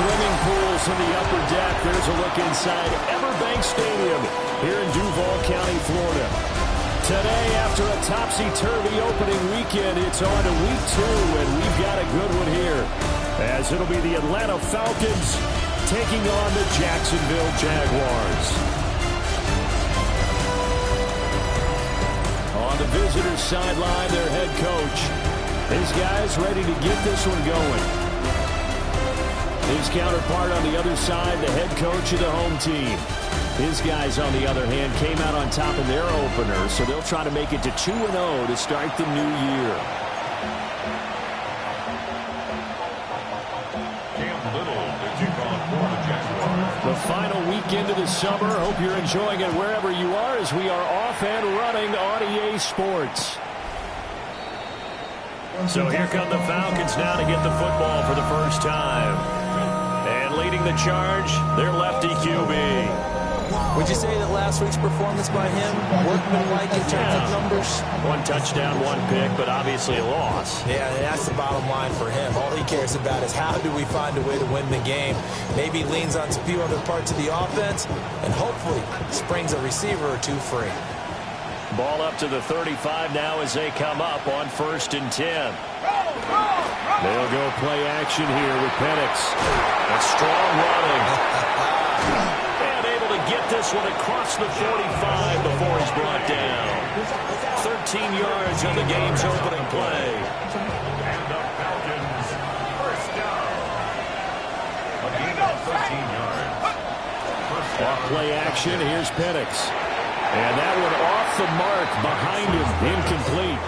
swimming pools in the upper deck. There's a look inside Everbank Stadium here in Duval County, Florida. Today, after a topsy-turvy opening weekend, it's on to week 2, and we've got a good one here, as it'll be the Atlanta Falcons taking on the Jacksonville Jaguars. On the visitors' sideline, their head coach. His guys ready to get this one going. His counterpart on the other side, the head coach of the home team. His guys, on the other hand, came out on top in their opener, so they'll try to make it to 2-0 to start the new year. The final weekend of the summer. Hope you're enjoying it wherever you are, as we are off and running on EA Sports. So here come the Falcons now to get the football for the first time. And leading the charge, their lefty QB. Would you say that last week's performance by him, workmanlike in terms of numbers? 1 touchdown, 1 pick, but obviously a loss. Yeah, that's the bottom line for him. All he cares about is how do we find a way to win the game. Maybe leans on a few other parts of the offense, and hopefully springs a receiver or 2 free. Ball up to the 35 now as they come up on 1st and 10. They'll go play action here with Penix. A strong running. And able to get this one across the 45 before he's brought down. 13 yards on the game's opening play. And the Falcons first down. A gain of 13 yards. Off play action, here's Penix. And that one off the mark behind him, incomplete.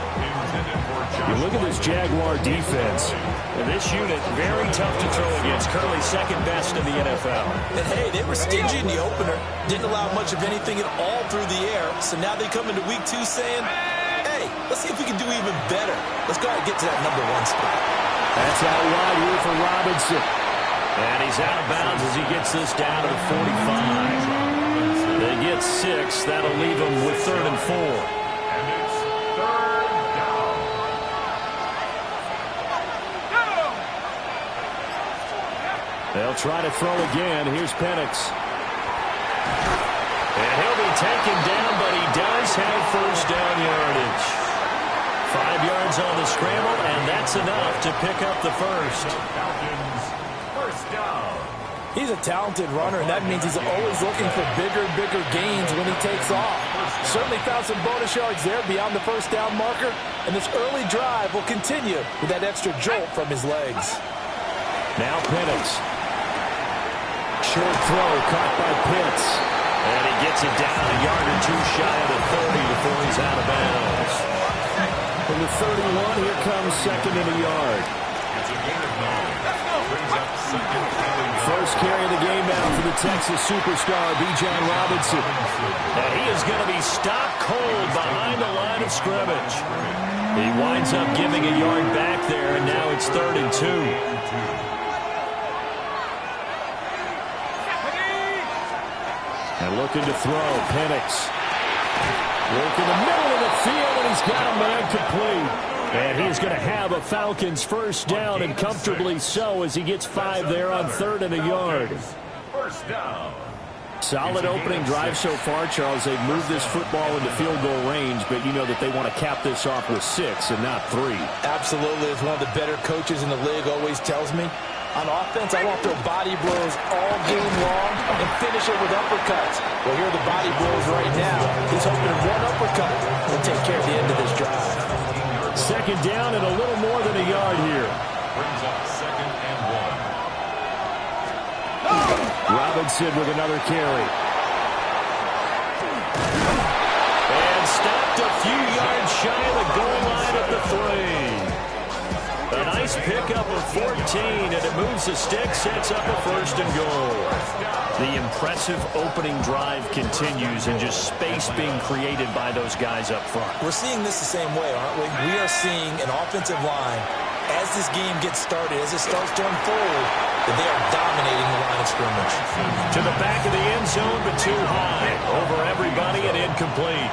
You look at this Jaguar defense. And this unit, very tough to throw against. Currently second best in the NFL. And hey, they were stingy in the opener. Didn't allow much of anything at all through the air. So now they come into week 2 saying, hey, let's see if we can do even better. Let's go ahead and get to that number 1 spot. That's out wide here for Robinson. And he's out of bounds as he gets this down to the 45. They get 6. That'll leave them with 3rd and 4. And it's 3rd down. They'll try to throw again. Here's Penix. And he'll be taken down, but he does have first down yardage. 5 yards on the scramble, and that's enough to pick up the first. Falcons first down. He's a talented runner, and that means he's always looking for bigger and bigger gains when he takes off. Certainly found some bonus yards there beyond the first down marker, and this early drive will continue with that extra jolt from his legs. Now Penix. Short throw caught by Pitts. And he gets it down a yard or 2 shy of the 30 before he's out of bounds. From the 31, here comes 2nd and a yard. It's a gain of 9. Brings up 2nd and a yard. First carry of the game now for the Texas superstar, Bijan Robinson. And he is going to be stopped cold behind the line of scrimmage. He winds up giving a yard back there, and now it's 3rd and 2. And looking to throw, Penix. Work in the middle of the field, and he's got a man complete. And he's going to have a Falcons first down, and comfortably so, as he gets 5 there on 3rd and a yard. First down. Solid opening drive so far, Charles. They've moved this football into field goal range, but you know that they want to cap this off with 6 and not 3. Absolutely. As one of the better coaches in the league always tells me, on offense, I want to throw body blows all game long and finish it with uppercuts. Well, here are the body blows right now. He's hoping one uppercut will take care of the end of this drive. 2nd down and a little more than a yard here. Brings up 2nd and 1. Robinson with another carry. And stopped a few yards shy of the goal line at the 3. A nice pickup of 14, and it moves the stick, sets up a 1st and goal. The impressive opening drive continues, and just space being created by those guys up front. We're seeing this the same way, aren't we? We are seeing an offensive line, as this game gets started, as it starts to unfold, that they are dominating the line of scrimmage. To the back of the end zone, but too high. Over everybody and incomplete.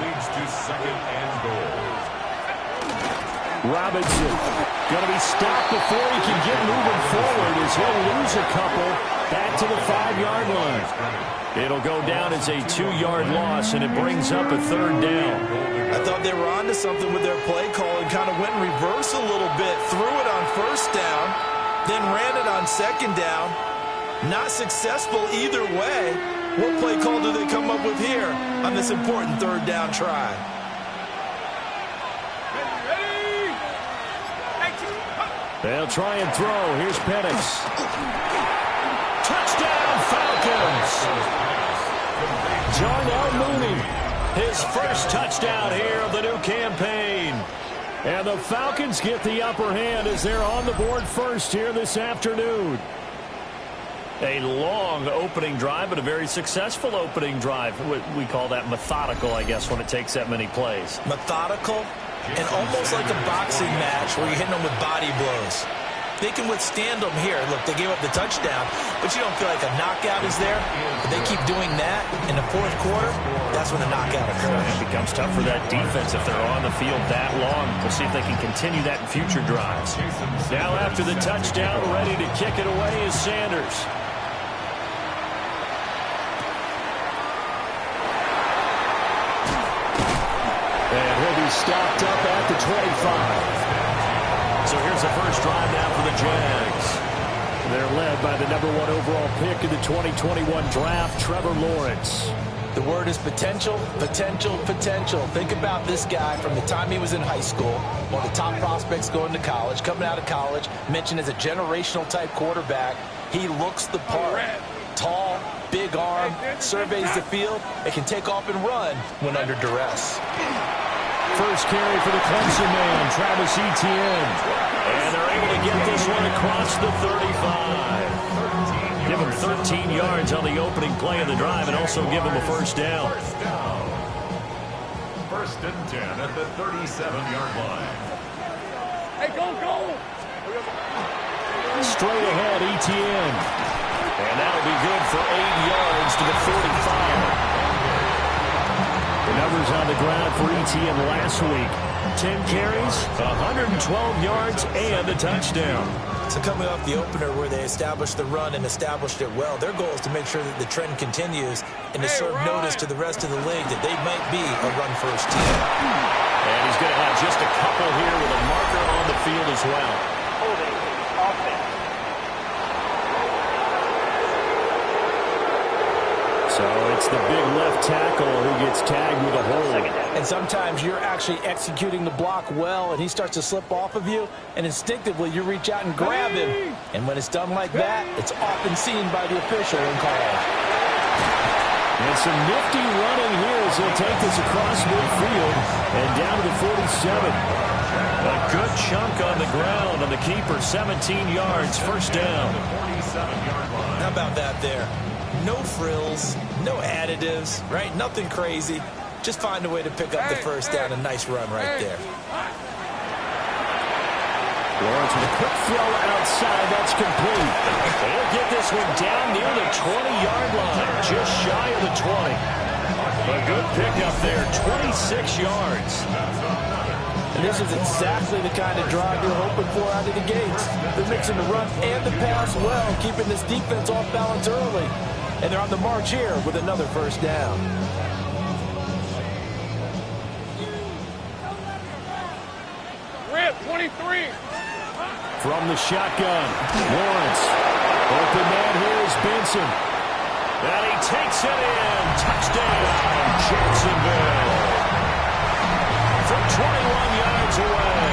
Leads to 2nd and goal. Robinson going to be stopped before he can get moving forward as he'll lose a couple back to the 5-yard line. It'll go down as a 2-yard loss, and it brings up a 3rd down. I thought they were onto something with their play call and kind of went in reverse a little bit. Threw it on 1st down, then ran it on 2nd down. Not successful either way. What play call do they come up with here on this important 3rd down try? They'll try and throw. Here's Penix. Touchdown, Falcons! Darnell Mooney, his first touchdown here of the new campaign. And the Falcons get the upper hand as they're on the board first here this afternoon. A long opening drive, but a very successful opening drive. We call that methodical, I guess, when it takes that many plays. Methodical and almost like a boxing match where you're hitting them with body blows. They can withstand them here. Look, they gave up the touchdown, but you don't feel like a knockout is there. But they keep doing that in the 4th quarter, that's when the knockout occurs. It becomes tough for that defense if they're on the field that long. We'll see if they can continue that in future drives. Now after the touchdown, ready to kick it away is Sanders. And he'll be stopped up at the 25. So here's the first drive now for the JAX. They're led by the #1 overall pick in the 2021 draft, Trevor Lawrence. The word is potential, potential, potential. Think about this guy from the time he was in high school, one of the top prospects going to college, coming out of college, mentioned as a generational type quarterback. He looks the part. Tall, big arm, surveys the field, and can take off and run when under duress. First carry for the Clemson man, Travis Etienne. And they're able to get this one across the 35. Give him 13 yards on the opening play of the drive and also give him a first down. 1st and 10 at the 37-yard line. Hey, go! Straight ahead, Etienne. And that'll be good for 8 yards to the 45. The numbers on the ground for Etienne last week. 10 carries, 112 yards, and a touchdown. So coming off the opener where they established the run and established it well, their goal is to make sure that the trend continues and to serve notice to the rest of the league that they might be a run-first team. And he's going to have just a couple here with a marker on the field as well. Holding offense. So it's the big left tackle who gets tagged with a hold. And sometimes you're actually executing the block well, and he starts to slip off of you, and instinctively you reach out and grab him. And when it's done like that, it's often seen by the official and called. And some nifty running here as he'll take this across midfield and down to the 47. A good chunk on the ground on the keeper, 17 yards, first down. How about that there? No frills, no additives, right? Nothing crazy. Just find a way to pick up the first down. A nice run right there. Lawrence with a quick throw outside. That's complete. They'll get this one down near the 20-yard line, just shy of the 20. A good pickup there, 26 yards. And this is exactly the kind of drive you're hoping for out of the gates. They're mixing the run and the pass well, keeping this defense off balance early. And they're on the march here with another first down. Rip, 23. From the shotgun, Lawrence. Open man here is Benson. And he takes it in. Touchdown, Jacksonville. From 21 yards away.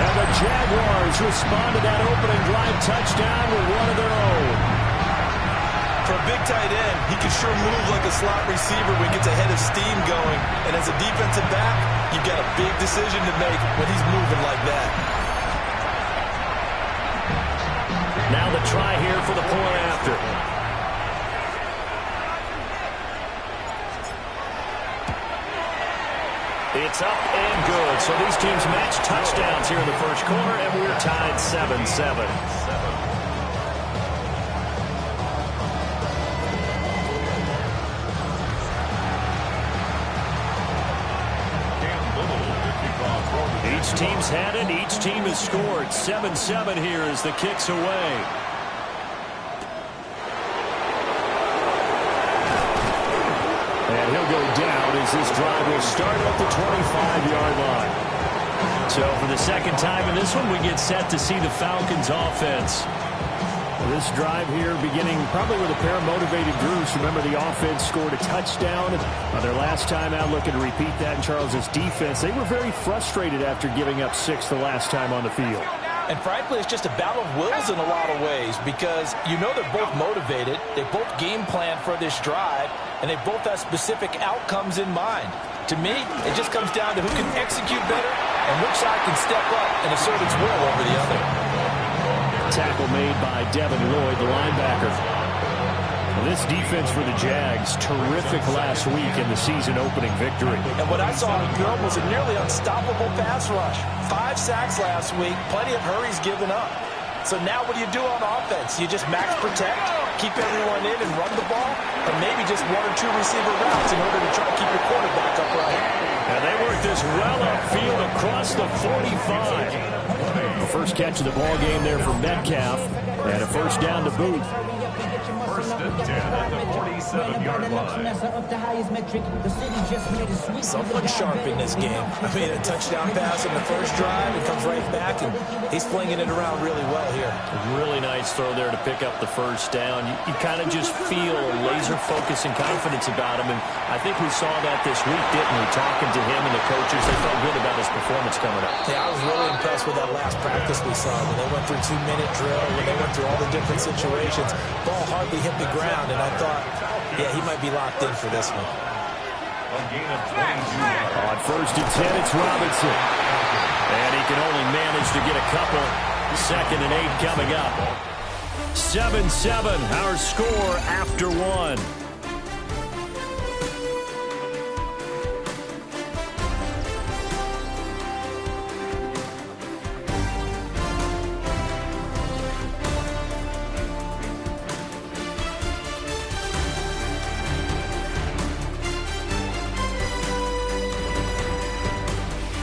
And the Jaguars respond to that opening drive touchdown with one of their own. For a big tight end, he can sure move like a slot receiver when he gets a head of steam going. And as a defensive back, you've got a big decision to make when he's moving like that. Now the try here for the point after. It's up and good. So these teams match touchdowns here in the first quarter, and we're tied 7-7. Each team's had it. Each team has scored. 7-7 here as the kick's away. And he'll go down as this drive will start at the 25-yard line. So for the second time in this one, we get set to see the Falcons offense. This drive here beginning probably with a pair of motivated groups. Remember, the offense scored a touchdown on their last time out, looking to repeat that in Charles's defense. They were very frustrated after giving up 6 the last time on the field. And frankly, it's just a battle of wills in a lot of ways because you know they're both motivated. They both game plan for this drive, and they both have specific outcomes in mind. To me, it just comes down to who can execute better and which side can step up and assert its will over the other. Tackle made by Devin Lloyd, the linebacker. This defense for the Jags, terrific last week in the season-opening victory. And what I saw on film was a nearly unstoppable pass rush. 5 sacks last week, plenty of hurries given up. So now what do you do on offense? You just max protect, keep everyone in and run the ball, or maybe just 1 or 2 receiver routes in order to try to keep your quarterback upright. And they work this well upfield across the 45. The first catch of the ball game there for Metcalf, and a first down to boot. First and 10 at the 47-yard line. Someone sharp in this game. I mean, a touchdown pass in the first drive, and comes right back, and he's flinging it around really well here. A really nice throw there to pick up the first down. You kind of just feel laser focus and confidence about him, and I think we saw that this week, didn't we? Talking to him and the coaches, they felt good about his performance coming up. Yeah, I was really impressed with that last practice we saw when they went through 2-minute drill, when they went through all the different situations. Ball hardly hit the ground, and I thought, yeah, he might be locked in for this one. A gain of 22 yards. On first and 10, it's Robinson. And he can only manage to get a couple. 2nd and 8 coming up. 7-7, our score after 1.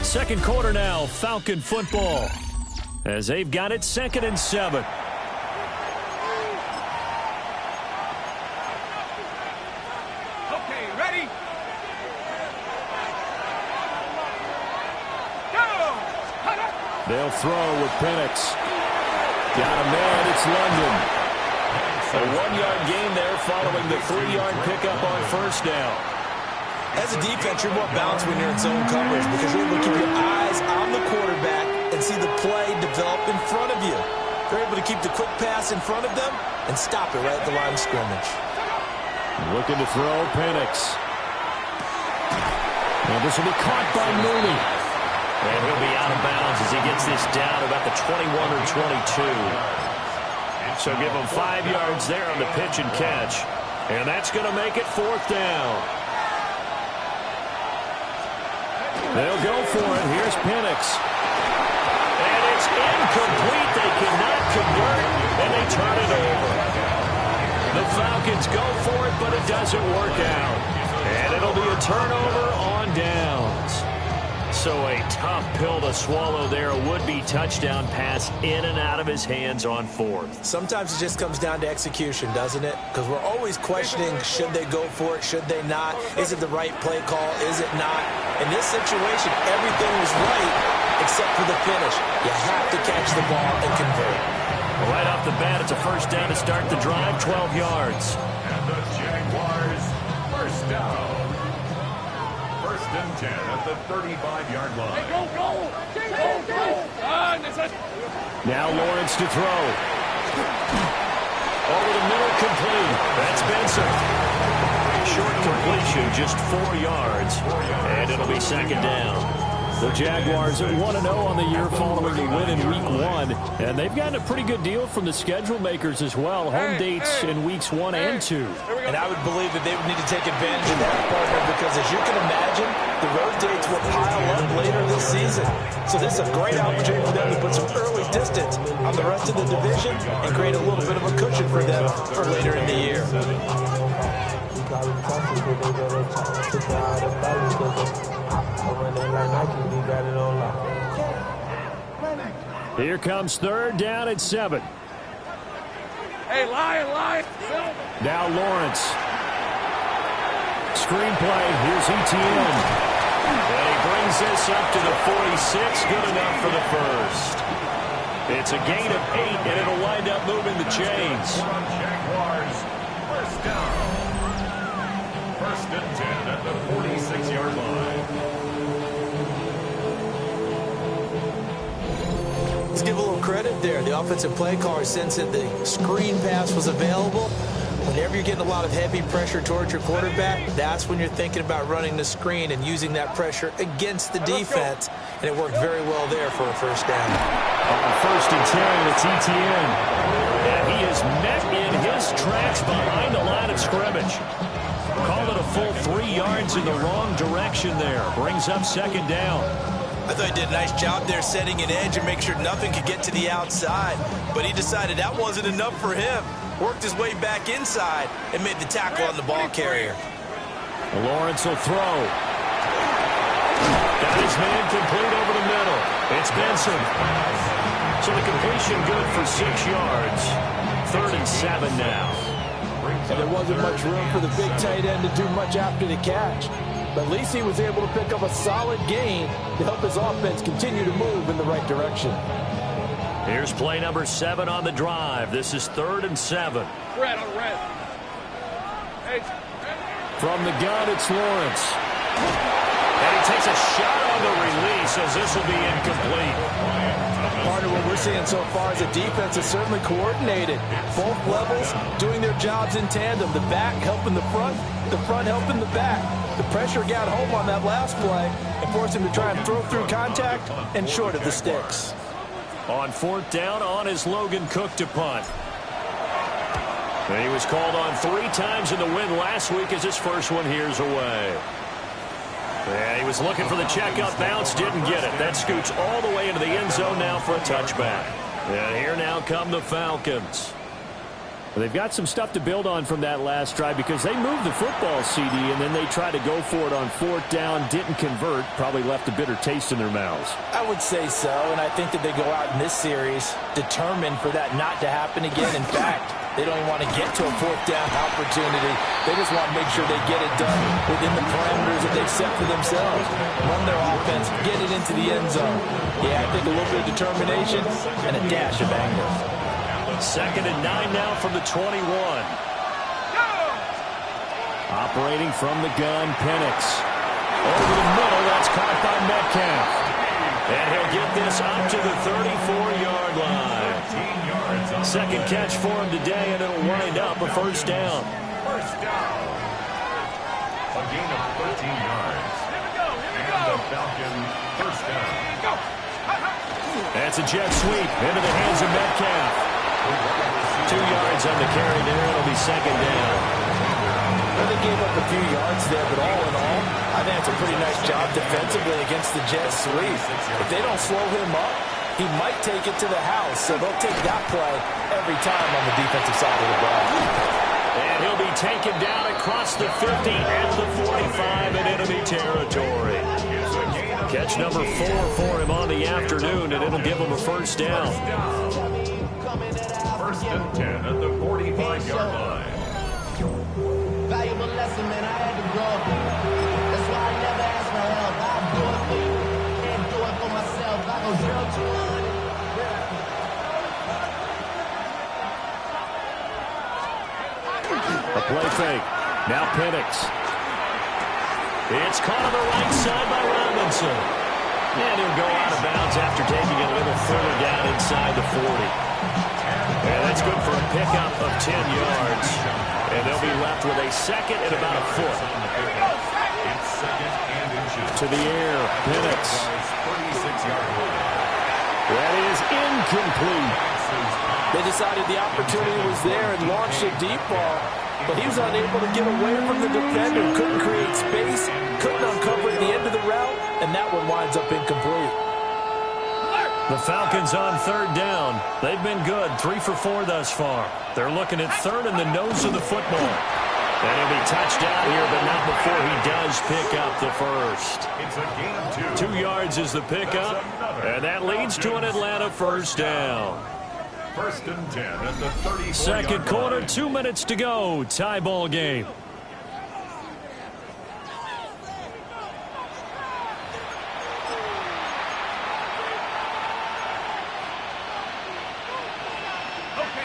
Second quarter now, Falcon football, as they've got it 2nd and 7. Okay, ready? Go! They'll throw with Penix. Got a man, it's London. A 1-yard gain there following the 3-yard pickup on first down. As a defense, you're more balanced when you're in zone coverage because you're able to keep your eyes on the quarterback and see the play develop in front of you. They're able to keep the quick pass in front of them and stop it right at the line of scrimmage. Looking to throw, Penix. And this will be caught by Mooney. And he'll be out of bounds as he gets this down about the 21 or 22. So give him 5 yards there on the pitch and catch. And that's going to make it 4th down. They'll go for it. Here's Penix. And it's incomplete. They cannot convert, and they turn it over. The Falcons go for it, but it doesn't work out. And it'll be a turnover on downs. So a tough pill to swallow there. A would-be touchdown pass in and out of his hands on 4th. Sometimes it just comes down to execution, doesn't it? Because we're always questioning, should they go for it, should they not? Is it the right play call, is it not? In this situation, everything was right except for the finish. You have to catch the ball and convert. Right off the bat, it's a first down to start the drive, 12 yards. And the Jaguars, first down. First and 10 at the 35-yard line. Hey, go! Now Lawrence to throw. Over the middle, complete. That's Benson. Short completion, just 4 yards. And it'll be 2nd down. The Jaguars are 1-0 on the year following the win in Week 1. And they've gotten a pretty good deal from the schedule makers as well. Home dates in Weeks 1 and 2. And I would believe that they would need to take advantage of that, partner, because as you can imagine, the road dates will pile up later this season. So this is a great opportunity for them to put some early distance on the rest of the division and create a little bit of a cushion for them for later in the year. Here comes third down at 7. Hey, Lion. Now Lawrence. Screenplay. Here's Etienne. And he brings this up to the 46. Good enough for the first. It's a gain of 8, and it'll wind up moving the chains. Jaguars, first down. First and 10 at the 46-yard line. Let's give a little credit there. The offensive play caller sensed that the screen pass was available. Whenever you're getting a lot of heavy pressure towards your quarterback, that's when you're thinking about running the screen and using that pressure against the defense. And it worked very well there for a first down. On first and 10, it's Etienne. And he is met in his tracks behind the line of scrimmage. Call it a full 3 yards in the wrong direction there. Brings up second down. I thought he did a nice job there setting an edge and make sure nothing could get to the outside. But he decided that wasn't enough for him. Worked his way back inside and made the tackle on the ball carrier. Lawrence will throw. Got his man complete over the middle. It's Benson. So the completion good for 6 yards. 3rd and 7 now. And there wasn't much room for the big tight end to do much after the catch. But at least he was able to pick up a solid gain to help his offense continue to move in the right direction. Here's play number 7 on the drive. This is 3rd and 7. Red on red. Hey. From the gun, it's Lawrence. And he takes a shot on the release as this will be incomplete. Part of what we're seeing so far is the defense is certainly coordinated. Both levels doing their jobs in tandem. The back helping the front helping the back. The pressure got home on that last play and forced him to try and throw through contact and short of the sticks. On 4th down, on is Logan Cook to punt. And he was called on 3 times in the win last week as his first one here's away. And he was looking for the checkup bounce, didn't get it. That scoots all the way into the end zone now for a touchback. And here now come the Falcons. Well, they've got some stuff to build on from that last drive because they moved the football, CD, and then they tried to go for it on 4th down, didn't convert, probably left a bitter taste in their mouths. I would say so, and I think that they go out in this series determined for that not to happen again. In fact, they don't even want to get to a 4th down opportunity. They just want to make sure they get it done within the parameters that they've set for themselves. Run their offense, get it into the end zone. Yeah, I think a little bit of determination and a dash of anger. 2nd and 9 now from the 21. Operating from the gun, Penix. Over the middle, that's caught by Metcalf. And he'll get this up to the 34-yard line. Second catch for him today, and it'll wind up a first down. First down. A gain of 13 yards. And the Falcons first down. That's a jet sweep into the hands of Metcalf. 2 yards on the carry there. It'll be second down. Well, they gave up a few yards there, but all in all, I think it's a pretty nice job defensively against the jet sweep. If they don't slow him up, he might take it to the house, so they'll take that play every time on the defensive side of the ball. And he'll be taken down across the 50 and the 45 in enemy territory. Catch number 4 for him on the afternoon, and it'll give him a first down. First and 10 at the 45-yard line. Valuable lesson, man. I had to grow. That's why I never ask for help. I do it for you. Can't do it for myself. I go 0 to 100. A play fake. Now Penix. It's caught on the right side by Robinson. And he'll go out of bounds after taking it a little further down inside the 40. And that's good for a pickup of 10 yards. And they'll be left with a second and about a foot. To the air, Penix. That is incomplete. They decided the opportunity was there and launched a deep ball, but he was unable to get away from the defender, couldn't create space, couldn't uncover at the end of the route, and that one winds up incomplete. The Falcons on 3rd down. They've been good, 3 for 4 thus far. They're looking at 3rd and the nose of the football. And he'll be touched down here, but not before he does pick up the first. It's a gain of 2. 2 yards is the pickup, and that leads to an Atlanta first down. First and 10 at the 34-yard Second quarter, line. 2 minutes to go. Tie ball game.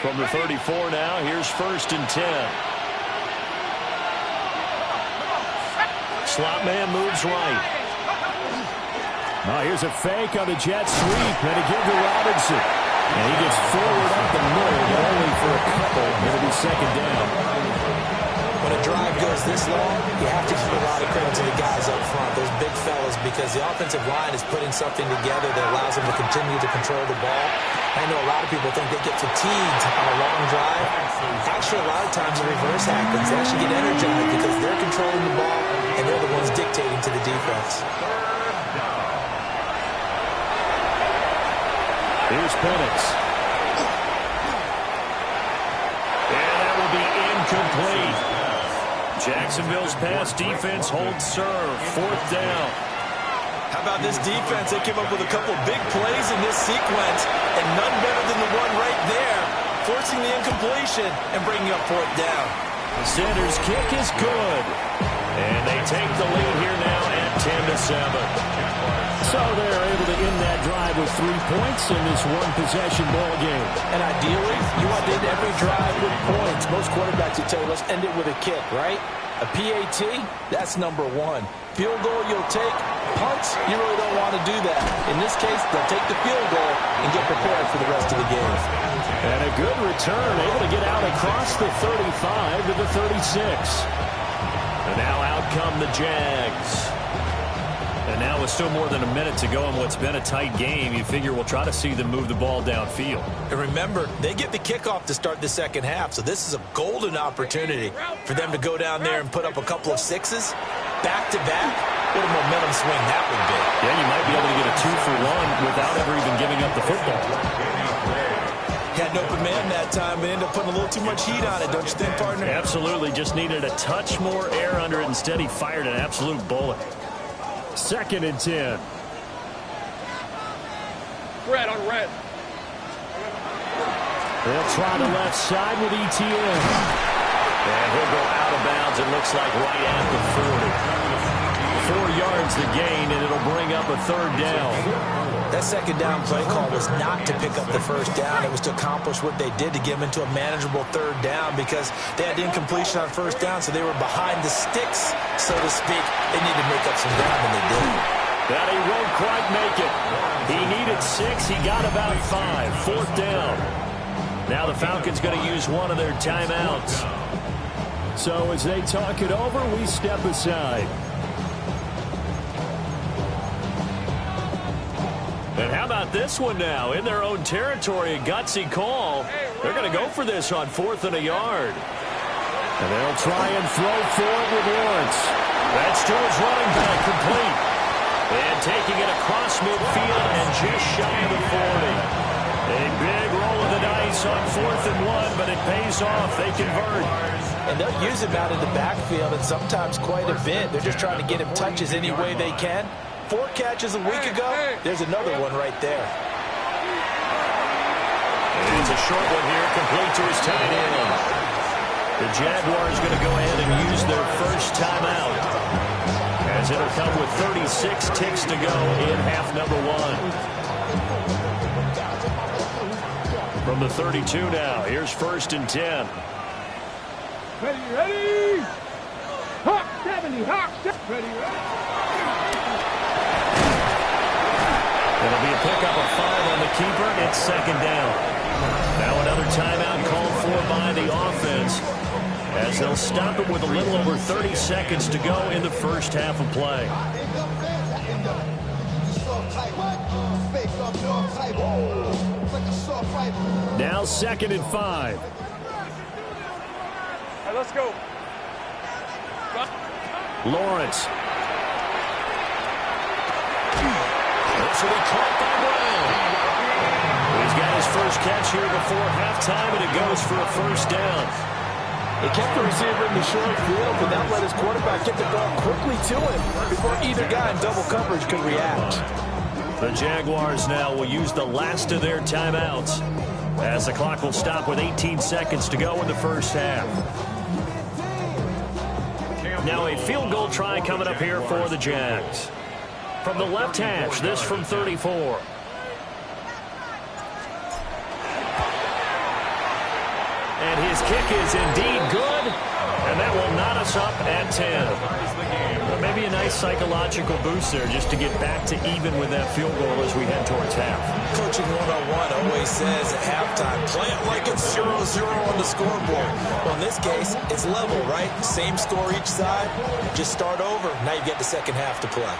From the 34 now, here's first and 10. Slot man moves right. Now here's a fake on the jet sweep, and a give to Robinson. And he gets forward up the middle, but only for a couple. It'll be second down. When a drive goes this long, you have to give a lot of credit to the guys up front, those big fellas, because the offensive line is putting something together that allows them to continue to control the ball. I know a lot of people think they get fatigued on a long drive. Actually, a lot of times the reverse happens. They actually get energized because they're controlling the ball, and they're the ones dictating to the defense. Here's Penix. And that will be incomplete. Jacksonville's pass defense holds serve. Fourth down. How about this defense? They came up with a couple big plays in this sequence, and none better than the one right there, forcing the incompletion and bringing up fourth down. The Sanders kick is good. And they take the lead here now at 10-7. So they're able to end that drive with 3 points in this one-possession ball game. And ideally, you want to end every drive with points. Most quarterbacks would tell you, let's end it with a kick, right? A PAT, that's number 1. Field goal you'll take. Punts, you really don't want to do that. In this case, they'll take the field goal and get prepared for the rest of the game. And a good return, able to get out across the 35 to the 36. And now out come the Jags. And now with still more than a minute to go in what's been a tight game, you figure we'll try to see them move the ball downfield. And remember, they get the kickoff to start the second half, so this is a golden opportunity for them to go down there and put up a couple of sixes back-to-back. What a momentum swing that would be. Yeah, you might be able to get a 2-for-1 without ever even giving up the football. Had an open man that time, but ended up putting a little too much heat on it, don't you think, partner? Absolutely, just needed a touch more air under it. Instead, he fired an absolute bullet. Second and 10. Red on red. They'll try the left side with ETN. And he'll go out of bounds, it looks like right at the 40. 4 yards the gain, and it'll bring up a third down. That second down play call was not to pick up the first down. It was to accomplish what they did to get them into a manageable third down because they had incompletion on first down, so they were behind the sticks, so to speak. They needed to make up some ground, and they did. But he won't quite make it. He needed 6. He got about 5. Fourth down. Now the Falcons going to use one of their timeouts. So as they talk it over, we step aside. And how about this one now? In their own territory, a gutsy call. They're going to go for this on 4th and a yard. And they'll try and throw for it with Lawrence. That's to his running back, complete. And taking it across midfield and just shy of the 40. A big roll of the dice on 4th and 1, but it pays off. They convert. And they'll use him out in the backfield, and sometimes quite a bit. They're just trying to get him touches any way they can. 4 catches a week ago. There's another one right there. And it's a short one here, complete to his tight end. The Jaguars going to go ahead and use their first timeout, as it'll come with 36 ticks to go in half number 1. From the 32 now, here's first and 10. Ready? Hawk 70, Hawk 70. Ready? It'll be a pickup of 5 on the keeper. It's second down. Now another timeout called for by the offense, as they'll stop it with a little over 30 seconds to go in the first half of play. Now 2nd and 5. Hey, let's go. Lawrence. So he caught by Brown. He's got his first catch here before halftime, and it goes for a first down. He kept the receiver in the short field, but that let his quarterback get the ball quickly to him before either guy in double coverage could react. The Jaguars now will use the last of their timeouts as the clock will stop with 18 seconds to go in the first half. Now a field goal try coming up here for the Jags. From the left hash, this from 34. And his kick is indeed good, and that will knot us up at 10. But maybe a nice psychological boost there just to get back to even with that field goal as we head towards half. Coaching 101 always says at halftime, play it like it's 0-0 on the scoreboard. Well, in this case, it's level, right? Same score each side. Just start over. Now you get the second half to play.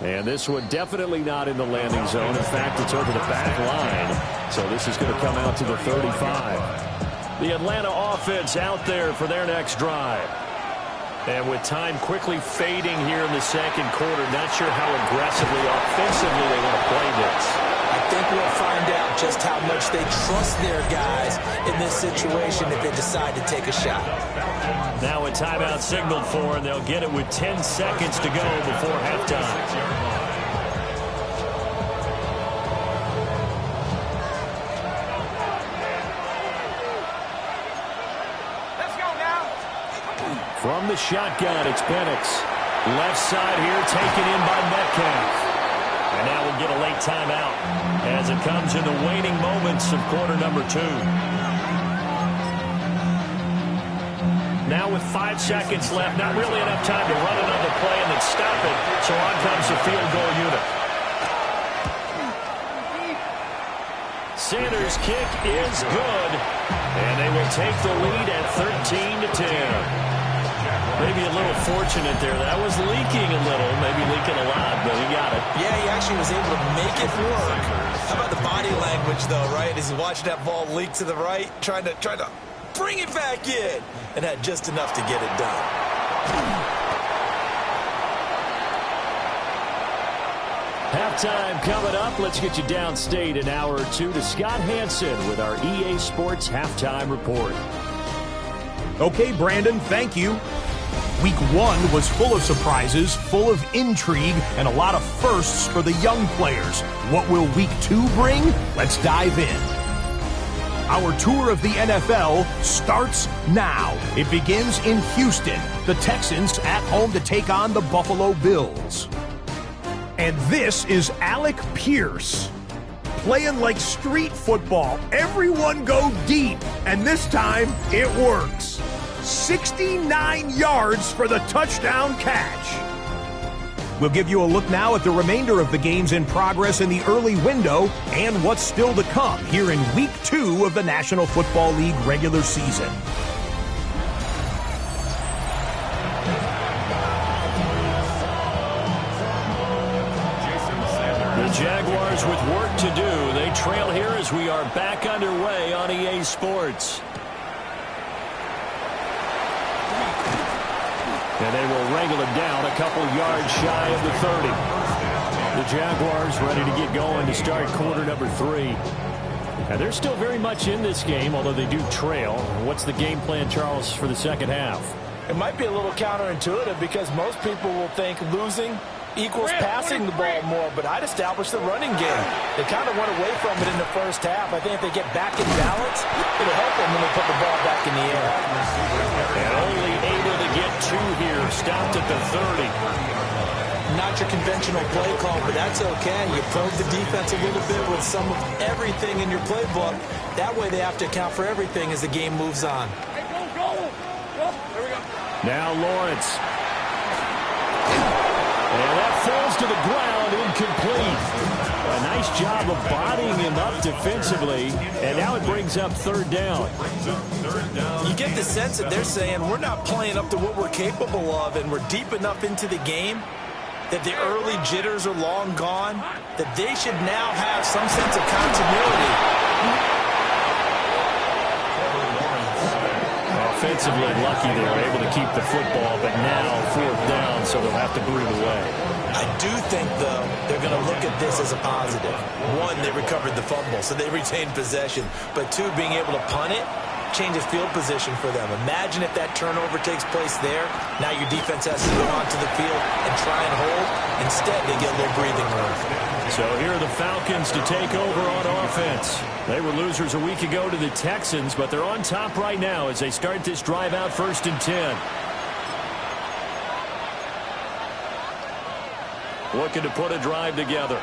And this one definitely not in the landing zone. In fact, it's over the back line. So this is going to come out to the 35. The Atlanta offense out there for their next drive. And with time quickly fading here in the second quarter, not sure how aggressively, offensively they want to play this. I think we'll find out just how much they trust their guys in this situation if they decide to take a shot. Now a timeout signaled for, and they'll get it with 10 seconds to go before halftime. From the shotgun, it's Penix. Left side here, taken in by Metcalf. And now we'll get a late timeout as it comes in the waning moments of quarter number 2. Now with 5 seconds left, not really enough time to run another play and then stop it. So on comes the field goal unit. Sanders' kick is good, and they will take the lead at 13-10. Maybe a little fortunate there. That was leaking a little, maybe leaking a lot, but he got it. Yeah, he actually was able to make it work. How about the body language, though, right? As he watched that ball leak to the right, trying to bring it back in, and had just enough to get it done. Halftime coming up. Let's get you downstate an hour or two to Scott Hansen with our EA Sports Halftime Report. Okay, Brandon, thank you. Week 1 was full of surprises, full of intrigue, and a lot of firsts for the young players. What will Week 2 bring? Let's dive in. Our tour of the NFL starts now. It begins in Houston. The Texans at home to take on the Buffalo Bills. And this is Alec Pierce. Playing like street football. Everyone go deep. And this time, it works. 69 yards for the touchdown catch. We'll give you a look now at the remainder of the games in progress in the early window and what's still to come here in Week 2 of the National Football League regular season. The Jaguars with work to do. They trail here as we are back underway on EA Sports. And they will wrangle him down a couple yards shy of the 30. The Jaguars ready to get going to start quarter number 3. And they're still very much in this game, although they do trail. What's the game plan, Charles, for the second half? It might be a little counterintuitive because most people will think losing equals passing the ball more, but I'd establish the running game. They kind of went away from it in the first half. I think if they get back in balance, it'll help them when they put the ball back in the air. And only able to get 2 here, stopped at the 30. Not your conventional play call, but that's okay. You probe the defense a little bit with some of everything in your playbook. That way they have to account for everything as the game moves on. Now Lawrence. And that falls to the ground, incomplete. A nice job of bodying him up defensively, and now it brings up 3rd down. You get the sense that they're saying we're not playing up to what we're capable of, and we're deep enough into the game that the early jitters are long gone, that they should now have some sense of continuity. Offensively lucky they were able to keep the football, but now 4th down, so they'll have to boot it away. I do think, though, they're going to look at this as a positive. 1, they recovered the fumble, so they retained possession. But 2, being able to punt it, changes field position for them. Imagine if that turnover takes place there. Now your defense has to go onto the field and try and hold. Instead, they get a little breathing room. So here are the Falcons to take over on offense. They were losers a week ago to the Texans, but they're on top right now as they start this drive out 1st and 10. Looking to put a drive together.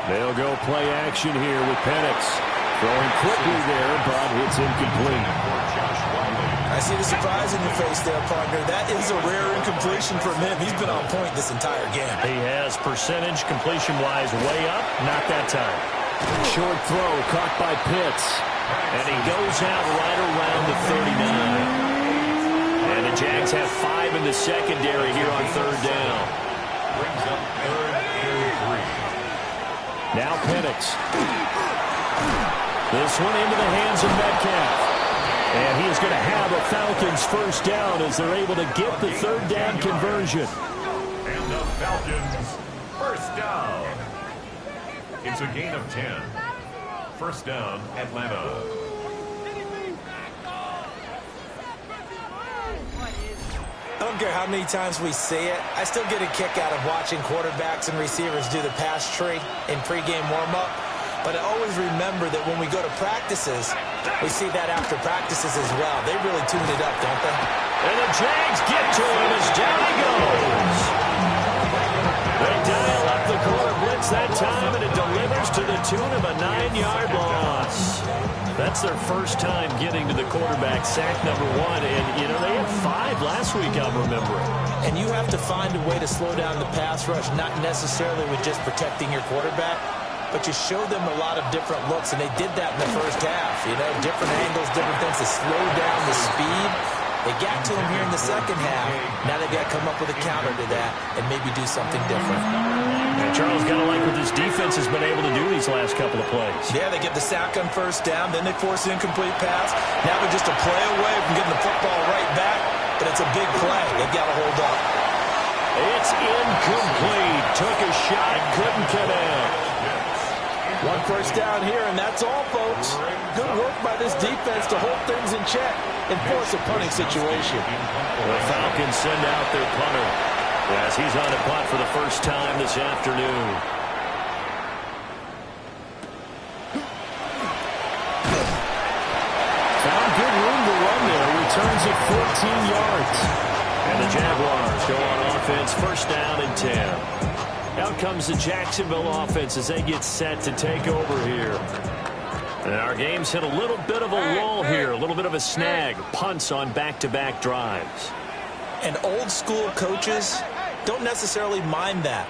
They'll go play action here with Penix. Throwing quickly there, but it's incomplete. I see the surprise in your face there, partner. That is a rare incompletion from him. He's been on point this entire game. He has percentage completion-wise way up. Not that time. Short throw caught by Pitts. And he goes out right around the 39. And the Jags have 5 in the secondary here on 3rd down. Brings up 3rd and 3. Now Penix. This one into the hands of Metcalf. And he is going to have a Falcons 1st down as they're able to get the 3rd down conversion. And the Falcons 1st down. It's a gain of 10. 1st down, Atlanta. I don't care how many times we see it. I still get a kick out of watching quarterbacks and receivers do the pass tree in pregame warm-up. But I always remember that when we go to practices, we see that after practices as well. They really tune it up, don't they? And the Jags get to him as down he goes. They dial up the corner blitz that time, and it delivers to the tune of a 9-yard loss. That's their first time getting to the quarterback, sack number 1. And, you know, they had 5 last week, I'm remembering. And you have to find a way to slow down the pass rush, not necessarily with just protecting your quarterback, but you show them a lot of different looks, and they did that in the first half. You know, different angles, different things to slow down the speed. They got to him here in the second half. Now they've got to come up with a counter to that and maybe do something different. And Charles, got to like what this defense has been able to do these last couple of plays. Yeah, they get the sack on 1st down, then they force an incomplete pass. Now they're just a play away from getting the football right back, but it's a big play. They've got to hold up. It's incomplete. Took a shot, couldn't connect. 1 1st down here, and that's all, folks. Good work by this defense to hold things in check and force a punting situation. The Falcons send out their punter as he's on a punt for the first time this afternoon. Found good room to run there. Returns it 14 yards. And the Jaguars go on offense, 1st down and 10. Out comes the Jacksonville offense as they get set to take over here. And our game's hit a little bit of a lull here, a little bit of a snag. Punts on back-to-back drives. And old-school coaches don't necessarily mind that.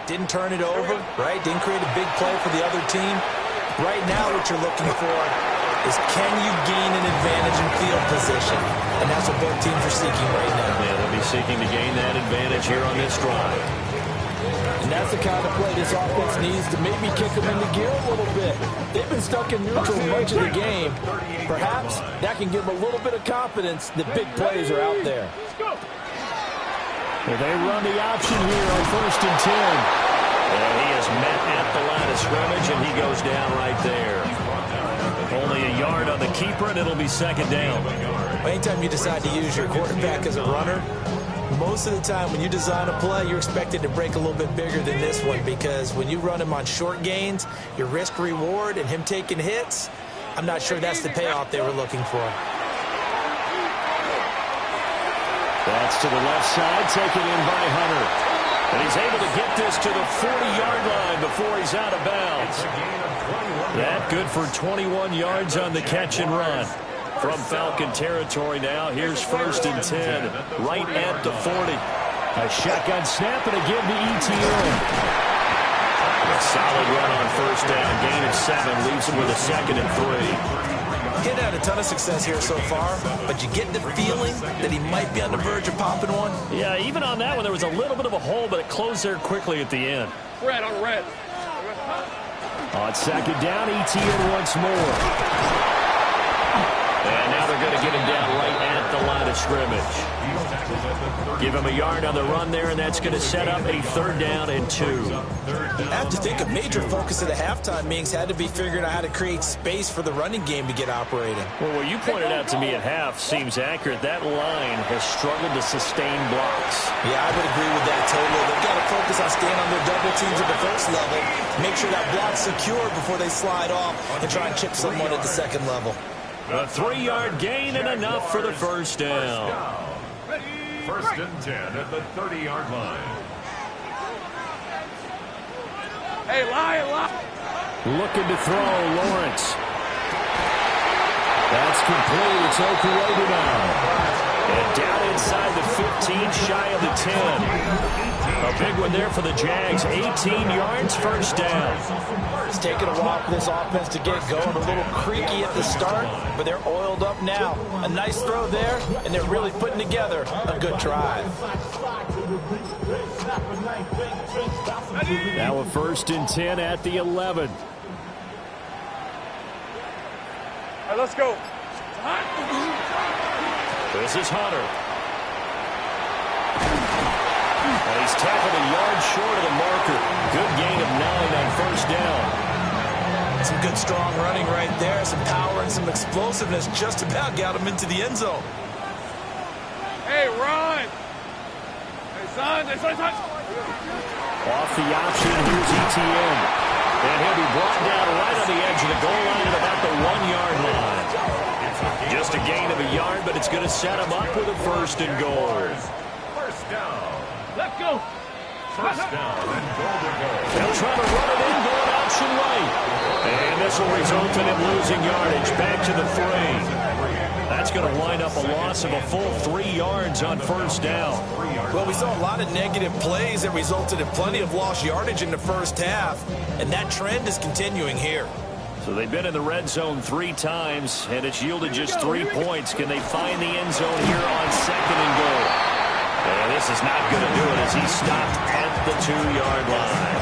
Didn't turn it over, right? Didn't create a big play for the other team. Right now what you're looking for is can you gain an advantage in field position? And that's what both teams are seeking right now. Yeah, they'll be seeking to gain that advantage here on this drive. And that's the kind of play this offense needs to maybe kick them into gear a little bit. They've been stuck in neutral much of the game. Perhaps that can give them a little bit of confidence that big plays are out there. Well, they run the option here on 1st and 10. And he is met at the line of scrimmage, and he goes down right there. Only a yard on the keeper, and it'll be 2nd down. Anytime you decide to use your quarterback as a runner, most of the time when you design a play, you're expected to break a little bit bigger than this one, because when you run him on short gains, your risk reward and him taking hits, I'm not sure that's the payoff they were looking for. That's to the left side, taken in by Hunter. And he's able to get this to the 40-yard line before he's out of bounds. That good for 21 yards on the catch and run. From Falcon territory now, here's 1st and 10, right at the 40. A shotgun snap and a give to ETN. A solid run on 1st down, gain of 7, leaves him with a 2nd and 3. He's had a ton of success here so far, but you get the feeling that he might be on the verge of popping one. Yeah, even on that one, there was a little bit of a hole, but it closed there quickly at the end. Red on red. On 2nd down, ETN once more. And now they're going to get him down right at the line of of scrimmage. Give him a yard on the run there, and that's going to set up a 3rd down and 2. I have to think a major focus of the halftime meetings had to be figuring out how to create space for the running game to get operating. Well, what you pointed out to me at half seems accurate. That line has struggled to sustain blocks. Yeah, I would agree with that totally. They've got to focus on staying on their double teams at the first level, make sure that block's secure before they slide off and try and chip someone at the second level. A 3-yard gain and enough for the 1st down. 1st and 10 at the 30-yard line. Hey, lie. Looking to throw, Lawrence. That's complete. It's Okuwodu now. And down inside the 15, shy of the 10. A big one there for the Jags. 18 yards, 1st down. It's taken a while for this offense to get going. A little creaky at the start, but they're oiled up now. A nice throw there, and they're really putting together a good drive. Now a 1st and 10 at the 11. All right, let's go. This is Hunter. And he's tackled a yard short of the marker. Good gain of 9 on 1st down. Some good strong running right there. Some power and some explosiveness just about got him into the end zone. Hey, run. Hey, son. Off the option, here's ETN. And he'll be brought down right on the edge of the goal line at about the 1-yard line. Just a gain of a yard, but it's going to set him up with a 1st and goal. 1st down. Let's go. 1st down and goal to go. They'll try to run it in, going option right. And this will result in him losing yardage back to the 3. That's going to wind up a loss of a full 3 yards on 1st down. Well, we saw a lot of negative plays that resulted in plenty of lost yardage in the 1st half, and that trend is continuing here. So they've been in the red zone 3 times, and it's yielded just 3 points. Can they find the end zone here on 2nd and goal? And this is not going to do it as he's stopped at the 2-yard line.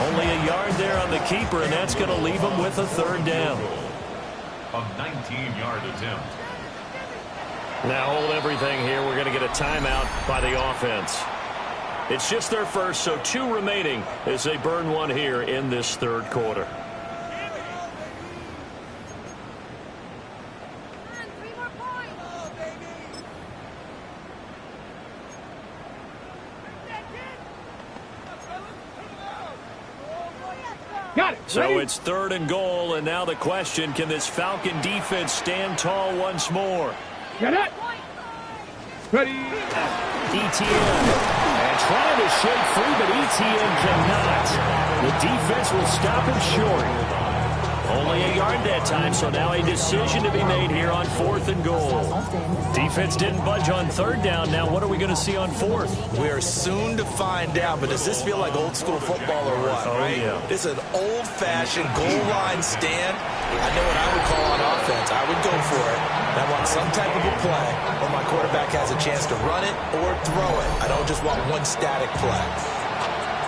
Only a yard there on the keeper, and that's going to leave him with a 3rd down. A 19-yard attempt. Now hold everything here. We're going to get a timeout by the offense. It's just their first, so 2 remaining as they burn 1 here in this 3rd quarter. Got it. So it's 3rd and goal, and now the question, can this Falcon defense stand tall once more? Get it. Ready. ETN. And trying to shake free, but ETN cannot. The defense will stop him short. Only a yard that time, so now a decision to be made here on 4th and goal. Defense didn't budge on 3rd down. Now what are we going to see on 4th? We are soon to find out, but does this feel like old school football or what? Oh, right? yeah. This is an old-fashioned goal line stand. I know what I would call on offense. I would go for it. I want some type of a play where my quarterback has a chance to run it or throw it. I don't just want one static play.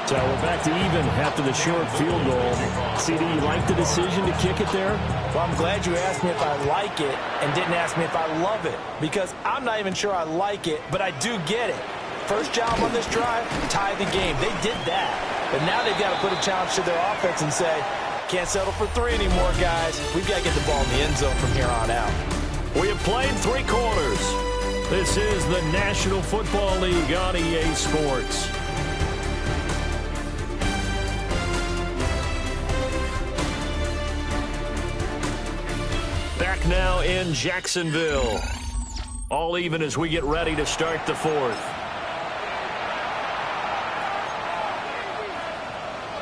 So we're back to even after the short field goal. CD, you like the decision to kick it there? Well, I'm glad you asked me if I like it and didn't ask me if I love it, because I'm not even sure I like it, but I do get it. First job on this drive, tie the game. They did that. But now they've got to put a challenge to their offense and say, can't settle for 3 anymore, guys. We've got to get the ball in the end zone from here on out. We have played 3 quarters. This is the National Football League on EA Sports. Back now in Jacksonville. All even as we get ready to start the 4th.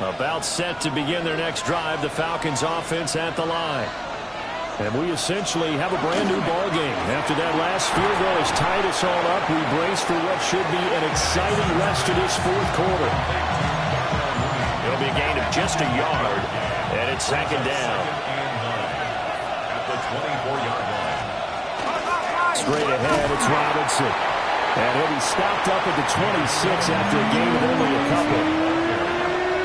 About set to begin their next drive, the Falcons offense at the line. And we essentially have a brand new ball game. After that last field goal has tied us all up, we brace for what should be an exciting rest of this 4th quarter. It'll be a gain of just a yard, and it's 2nd down. At the 24-yard line. Straight ahead, it's Robinson. And he'll be stopped up at the 26 after a gain of only a couple.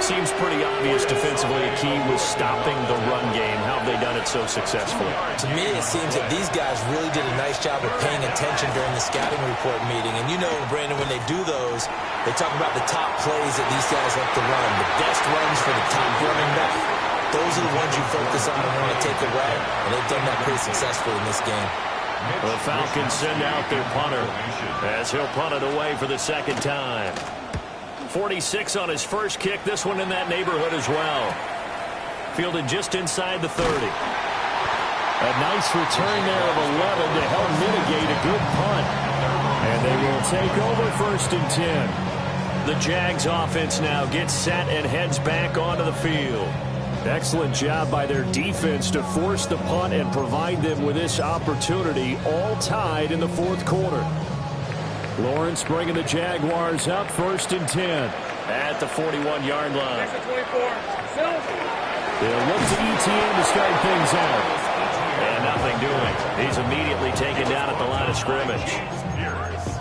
Seems pretty obvious defensively a key was stopping the run game. How have they done it so successfully? To me, it seems that these guys really did a nice job of paying attention during the scouting report meeting. And you know, Brandon, when they do those, they talk about the top plays that these guys like to run, the best runs for the top running back. Those are the ones you focus on and want to take away, and they've done that pretty successfully in this game. The Falcons send out their punter as he'll punt it away for the second time. 46 on his first kick, this one in that neighborhood as well. Fielded just inside the 30. A nice return there of 11 to help mitigate a good punt. And they will take over 1st and 10. The Jags offense now gets set and heads back onto the field. Excellent job by their defense to force the punt and provide them with this opportunity, all tied in the 4th quarter. Lawrence bringing the Jaguars up 1st and 10. At the 41-yard line. They'll look to ETN to start things out. And nothing doing. He's immediately taken down at the line of scrimmage.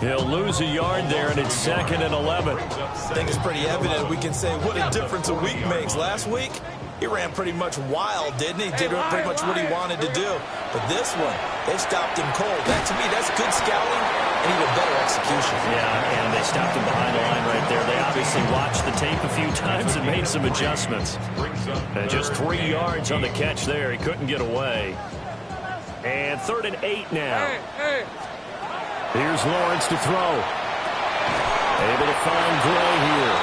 He'll lose a yard there, and it's 2nd and 11. I think it's pretty evident. We can say what a difference a week makes. Last week, he ran pretty much wild, didn't he? Did pretty much what he wanted to do. But this one, they stopped him cold. That, to me, that's good scouting and even better execution. Yeah, and they stopped him behind the line right there. They obviously watched the tape a few times and made some adjustments. And just 3 yards on the catch there. He couldn't get away. And 3rd and 8 now. Here's Lawrence to throw. Able to find Gray here.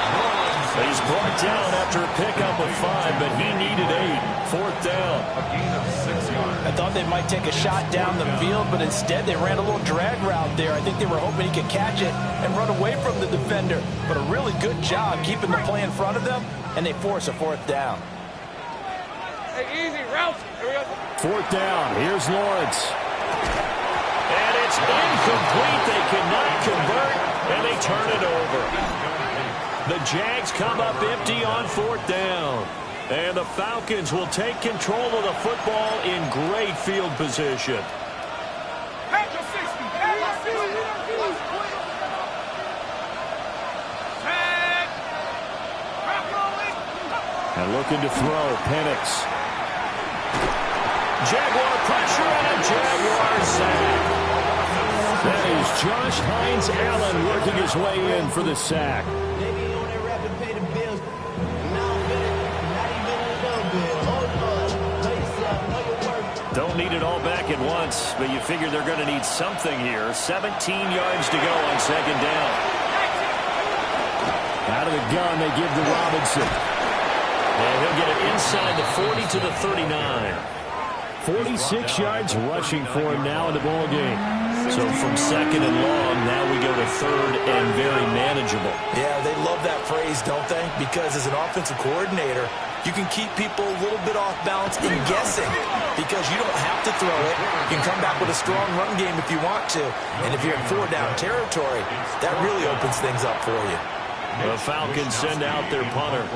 He's brought down after a pickup of 5, but he needed 8. 4th down. I thought they might take a shot down the field, but instead they ran a little drag route there. I think they were hoping he could catch it and run away from the defender. But a really good job keeping the play in front of them, and they force a 4th down. Hey, easy, route. Here we go. 4th down. Here's Lawrence. And it's incomplete. They cannot convert, and they turn it over. The Jags come up empty on 4th down. And the Falcons will take control of the football in great field position. And looking to throw, Penix. Jaguar pressure and a Jaguar sack. That is Josh Hines Allen working his way in for the sack. Don't need it all back at once, but you figure they're going to need something here. 17 yards to go on 2nd down. Out of the gun, they give to Robinson. And he'll get it inside the 40 to the 39. 46 yards rushing for him now in the ball game. So from 2nd and long, now we go to 3rd and very manageable. Yeah, they love that phrase, don't they? Because as an offensive coordinator, you can keep people a little bit off balance and guessing because you don't have to throw it. You can come back with a strong run game if you want to. And if you're in 4-down territory, that really opens things up for you. The Falcons send out their punter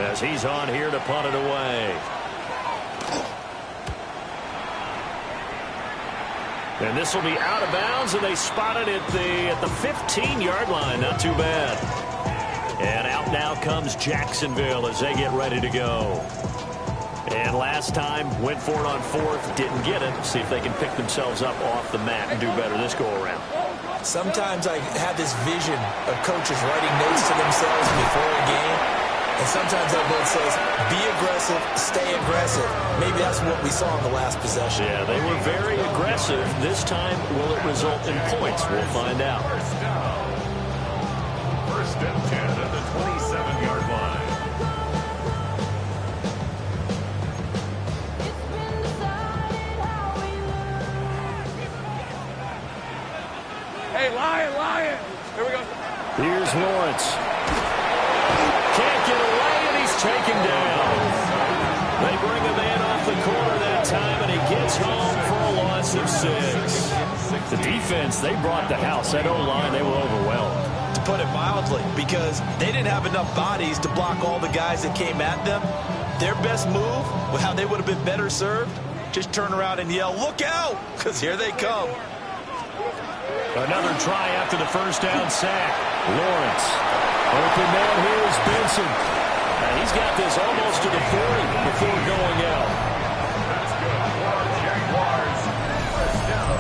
as he's on here to punt it away. And this will be out of bounds, and they spot it at the 15-yard line. Not too bad. And out now comes Jacksonville as they get ready to go. And last time, went for it on 4th, didn't get it. See if they can pick themselves up off the mat and do better this go-around. Sometimes I have this vision of coaches writing notes to themselves before a game. And sometimes that note says, be aggressive, stay aggressive. Maybe that's what we saw in the last possession. Yeah, they were very aggressive. This time, will it result in points? We'll find out. 1st and 10 at the 27-yard line. Hey, Lion. Here we go. Here's Lawrence. Can't get away, and he's taken down. They bring him in off the corner that time, and he gets home for a loss of 6. The defense, they brought the house. That O-line, they were overwhelmed. To put it mildly, because they didn't have enough bodies to block all the guys that came at them. Their best move, how they would have been better served, just turn around and yell, look out, because here they come. Another try after the 1st down sack. Lawrence. Open man here is Benson. And he's got this almost to the 40 before going out. That's good for Jaguars. First down.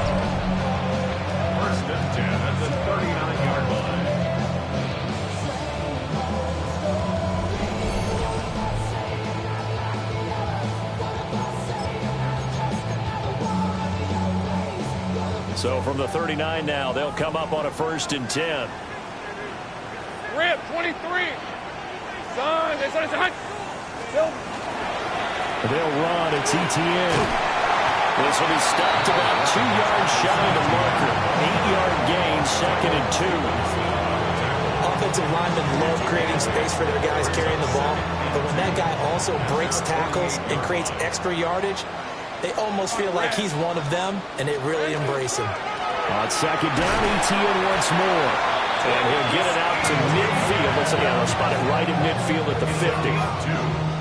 First and 10 at the 39-yard line. So from the 39 now, they'll come up on a 1st and 10. Rip, 23. Son, it's They'll run. It's ETN. This will be stopped about 2 yards shy of the marker. 8-yard gain, 2nd and 2. Offensive linemen love creating space for their guys carrying the ball, but when that guy also breaks tackles and creates extra yardage, they almost feel like he's one of them, and they really embrace him. On 2nd down, ETN once more. And he'll get it out to midfield. Let's see, I'll spot it right in midfield at the 50.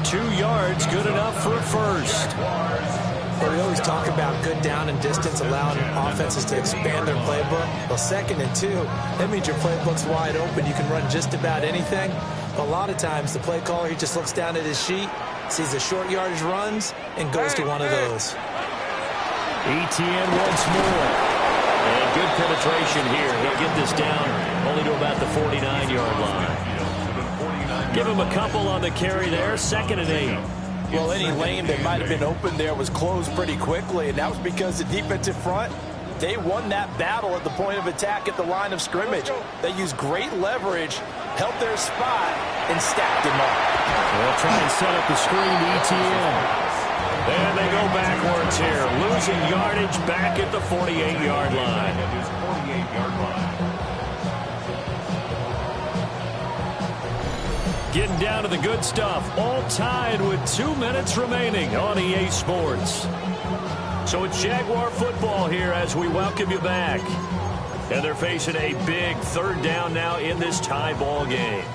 2 yards, good enough for a first. Well, we always talk about good down and distance, allowing offenses to expand their playbook. Well, 2nd and 2, that means your playbook's wide open. You can run just about anything. But a lot of times, the play caller, he just looks down at his sheet, sees the short yardage runs, and goes to one of those. ETN once more. And good penetration here. He'll get this down only to about the 49-yard line. Give him a couple on the carry there. 2nd and 8. Well, any lane that might have been open there was closed pretty quickly, and that was because the defensive front, they won that battle at the point of attack at the line of scrimmage. They used great leverage, held their spot, and stacked him up. They'll try and set up the screen to ETN. And they go backwards here, losing yardage back at the 48-yard line. Getting down to the good stuff, all tied with 2 minutes remaining on EA Sports. So it's Jaguar football here as we welcome you back. And they're facing a big 3rd down now in this tie ball game.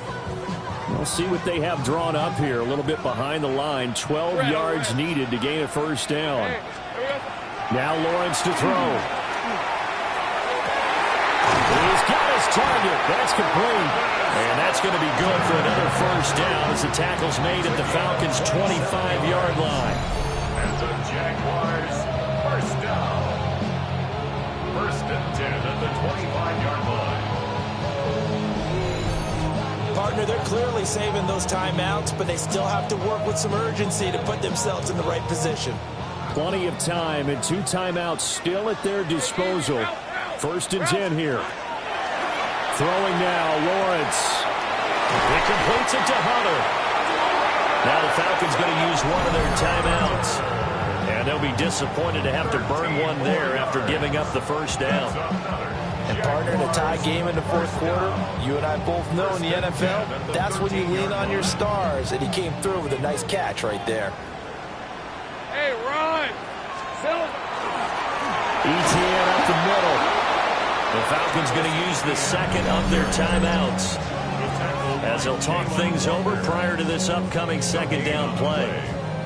We'll see what they have drawn up here. A little bit behind the line. 12 yards needed to gain a 1st down. Now Lawrence to throw. He's got his target. That's complete. And that's going to be good for another 1st down as the tackle's made at the Falcons' 25-yard line. And the Jaguars, 1st down. 1st and 10 at the 25-yard line. Partner, they're clearly saving those timeouts, but they still have to work with some urgency to put themselves in the right position. Plenty of time and 2 timeouts still at their disposal. 1st and 10 here. Throwing now, Lawrence. He completes it to Hunter. Now the Falcons going to use one of their timeouts. And they'll be disappointed to have to burn one there after giving up the 1st down. And partner, in a tie game in the 4th quarter, you and I both know in the NFL, that's when you lean on your stars, and he came through with a nice catch right there. Hey, run! ETN up the middle. The Falcons going to use the 2nd of their timeouts as they'll talk things over prior to this upcoming 2nd down play.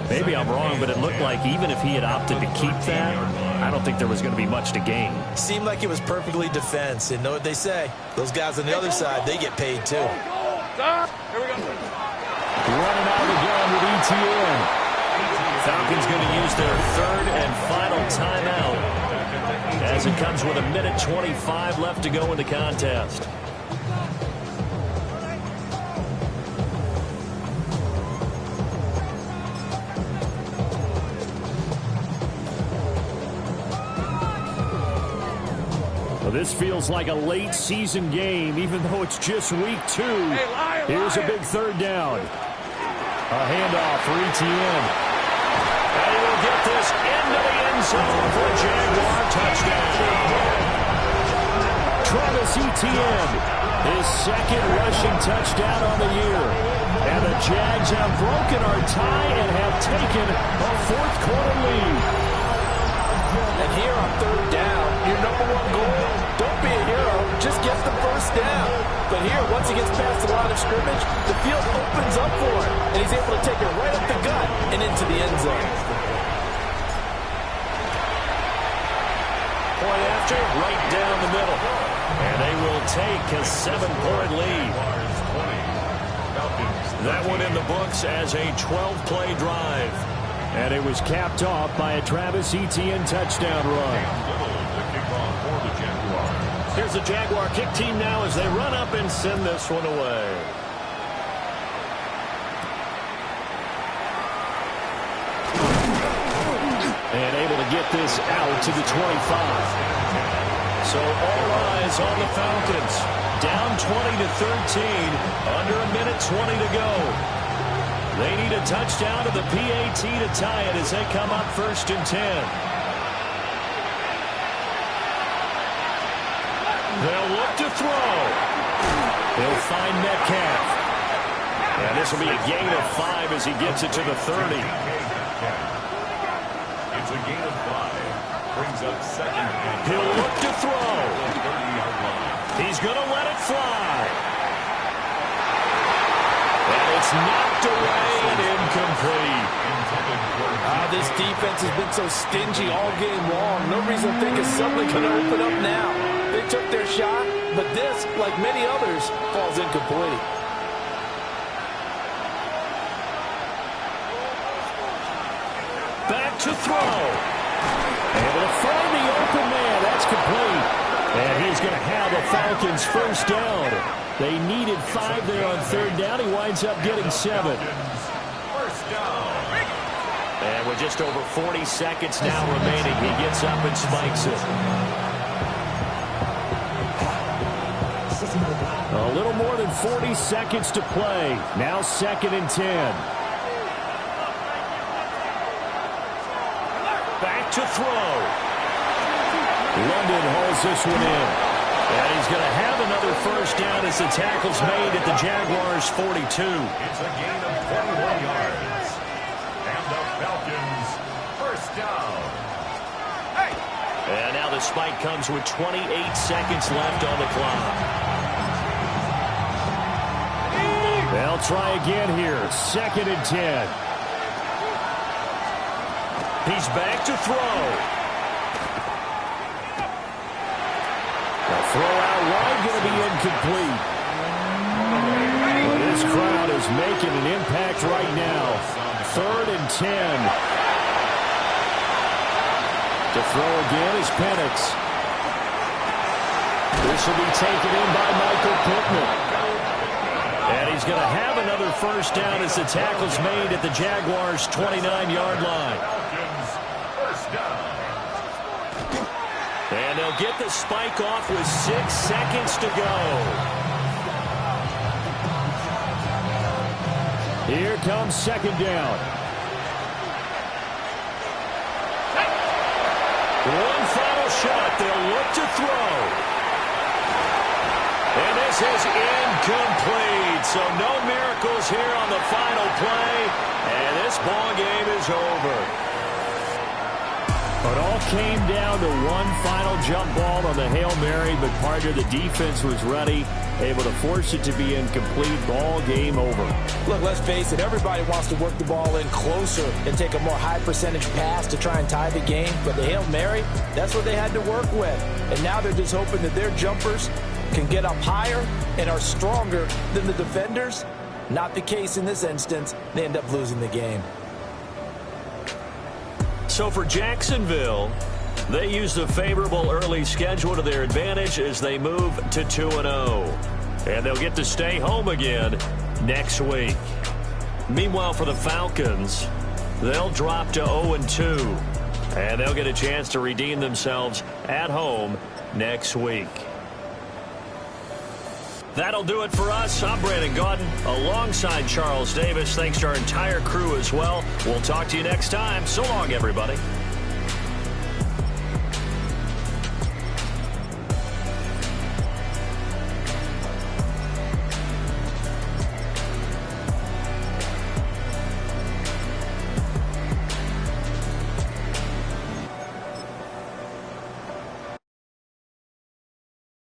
Maybe I'm wrong, but it looked like even if he had opted to keep that, I don't think there was going to be much to gain. Seemed like it was perfectly defense. And know what they say? Those guys on the other side, they get paid too. Here we go. Running out again with ETN. Falcons going to use their 3rd and final timeout as it comes with 1:25 left to go in the contest. Well, this feels like a late season game, even though it's just week 2. Here's a big 3rd down. A handoff for ETN. And he will get this into the end zone for a Jaguar touchdown. Travis Etienne, his 2nd rushing touchdown on the year. And the Jags have broken our tie and have taken a 4th quarter lead. And here on 3rd down, your #1 goal, don't be a hero, just get the 1st down. But here, once he gets past the line of scrimmage, the field opens up for him, and he's able to take it right up the gut and into the end zone. Point after, right down the middle. And they will take a 7-point lead. Falcons That one in the books as a 12-play drive. And it was capped off by a Travis Etienne touchdown run. Here's the Jaguar kick team now as they run up and send this one away. And able to get this out to the 25. So all eyes on the Falcons. Down 20-13, under a minute 20 to go. They need a touchdown to the PAT to tie it as they come up 1st and 10. They'll look to throw. He'll find Metcalf. And this will be a gain of 5 as he gets it to the 30. It's a gain of 5. Brings up 2nd and He'll look to throw. 30-yard line. He's going to let it fly. And it's knocked away and incomplete. This defense has been so stingy all game long. No reason to think it's suddenly going to open up now. They took their shot, but this, like many others, falls incomplete. Back to throw. Able to find the open man. That's complete. And he's going to have the Falcons 1st down. They needed 5 there on 3rd down. He winds up getting 7. 1st down. And with just over 40 seconds now remaining, he gets up and spikes it. A little more than 40 seconds to play. Now 2nd and 10. Back to throw. London hauls this one in. And he's going to have another 1st down as the tackle's made at the Jaguars' 42. It's a gain of 21 yards. And the Falcons 1st down. And now the spike comes with 28 seconds left on the clock. They'll try again here. 2nd and 10. He's back to throw. The throw out wide going to be incomplete. Well, this crowd is making an impact right now. 3rd and 10. To throw again is Penix. This will be taken in by Michael Pittman. And he's going to have another 1st down as the tackle's made at the Jaguars' 29-yard line. And they'll get the spike off with 6 seconds to go. Here comes 2nd down. One final shot. They'll look to throw. And this is incomplete. So no miracles here on the final play. And this ball game is over. It all came down to one final jump ball on the Hail Mary, but partner, the defense was ready, able to force it to be incomplete. Ball game over. Look, let's face it, everybody wants to work the ball in closer and take a more high percentage pass to try and tie the game. But the Hail Mary, that's what they had to work with. And now they're just hoping that their jumpers can get up higher and are stronger than the defenders. Not the case in this instance. They end up losing the game. So for Jacksonville, they use the favorable early schedule to their advantage as they move to 2-0. And they'll get to stay home again next week. Meanwhile, for the Falcons, they'll drop to 0-2. And they'll get a chance to redeem themselves at home next week. That'll do it for us. I'm Brandon Gaudin alongside Charles Davis. Thanks to our entire crew as well. We'll talk to you next time. So long, everybody.